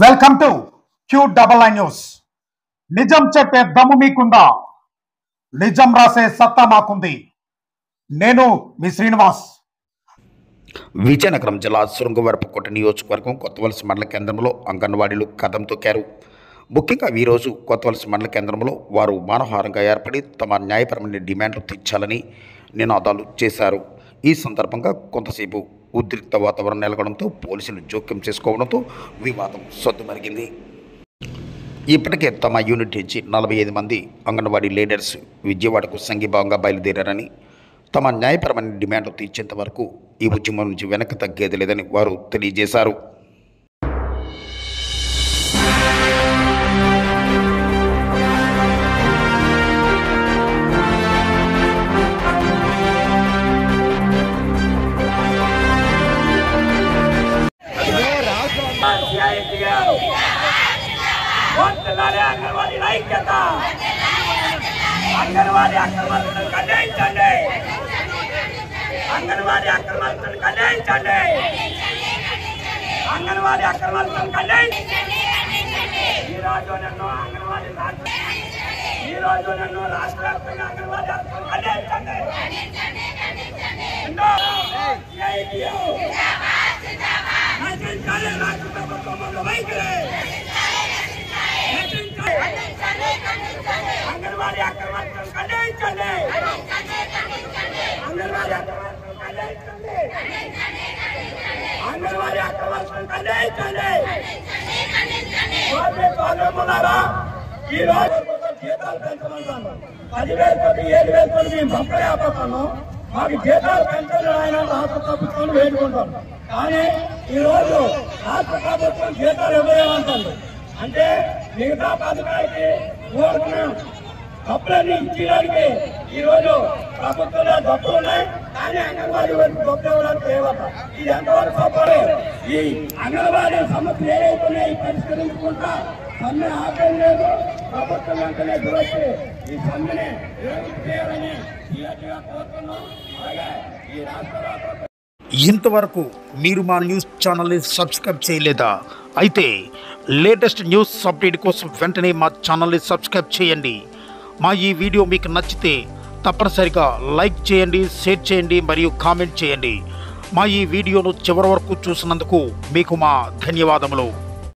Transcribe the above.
Welcome to Q99 news. నిజం చెప్పే దమ్ము మీకుందా? నిజం రాసే సత్తా మాకుంది. నేను మీ శ్రీనివాస్. విజయనగరం జిల్లా శృంగవరపుకోట నియోజకవర్గం కొత్తవలస మండల కేంద్రంలో అంగన్వాడీలు కదం తొక్కారు. ముఖ్యంగా ఈరోజు కొత్తవలస మండల కేంద్రంలో వారు మానవహారంగా ఏర్పడి తమ న్యాయపరమైన డిమాండ్లు తీర్చాలని నినాదాలు చేశారు. ఈ సందర్భంగా కొంతసేపు ఉద్రిక్త వాతావరణం నెలకొనడంతో పోలీసులు జోక్యం చేసుకోవడంతో వివాదం సద్దుమరిగింది. ఇప్పటికే తమ యూనిట్ నుంచి 45 మంది అంగన్వాడీ లీడర్స్ విజయవాడకు సంఘీభావంగా బయలుదేరారని, తమ న్యాయపరమైన డిమాండ్లు తీర్చేంత వరకు ఈ ఉద్యమం నుంచి వెనక్కి తగ్గేది లేదని వారు తెలియజేశారు. అంగన్వాడీ ఐక్యత, అంగన్వాడీ అక్రమాలను ఖండించండి, అంగన్వాడీ అక్రమాలను ఖండించండి, అంగన్వాడీ అక్రమాలను ఖండించండి. ఈ రోజు నన్ను రాష్ట్ర వ్యాప్తంగా అంగన్వాడీ అక్రమాలను ఖండించండి. రాష్ట్ర ప్రభుత్వం వైఖరి అంగన్వాడీ అక్రమాలను ఖండించండి, అంగన్వాడీ అక్రమాలను ఖండించండి, అంగన్వాడీ అక్రమాలను ఖండించండి. ఈ రోజు జీతాలు పెంచమంటాను, 10,000 కోట్లు 7,000 కోట్లు మేము బొక్కలేకపోతాను. మాకు జీతాలు పెంచాలి ఆయన రాష్ట్ర ప్రభుత్వం వేడుకుంటాం. కానీ ఈ రోజు రాష్ట్ర ప్రభుత్వం జీతాలు ఇవ్వలేమంటుంది. అంటే మిగతా పథకాలకి కోరుకున్నాం, డబ్బులన్నీ ఇచ్చేయడానికి ఈ రోజు ప్రభుత్వంలో డబ్బులు ఉన్నాయి, కానీ అంగన్వాడీ వరకు డబ్బులు ఇవ్వడానికి లేవట. ఇది ఎంతవరకు చెప్పాలి? ఈ అంగన్వాడీ సమస్యలు ఏవైతున్నాయి పరిష్కరించుకుంటా సమ్మె ఆపేం లేదు. ప్రభుత్వం వెంటనే వచ్చి ఈ సమ్మెని చేయాలని కోరుతున్నాం. అలాగే ఈ రాష్ట్ర ఇంతవరకు మీరు మా న్యూస్ ఛానల్ని సబ్స్క్రైబ్ చేయలేదా? అయితే లేటెస్ట్ న్యూస్ అప్డేట్ కోసం వెంటనే మా ఛానల్ని సబ్స్క్రైబ్ చేయండి. మా ఈ వీడియో మీకు నచ్చితే తప్పనిసరిగా లైక్ చేయండి, షేర్ చేయండి మరియు కామెంట్ చేయండి. మా ఈ వీడియోను చివరి వరకు చూసినందుకు మీకు మా ధన్యవాదములు.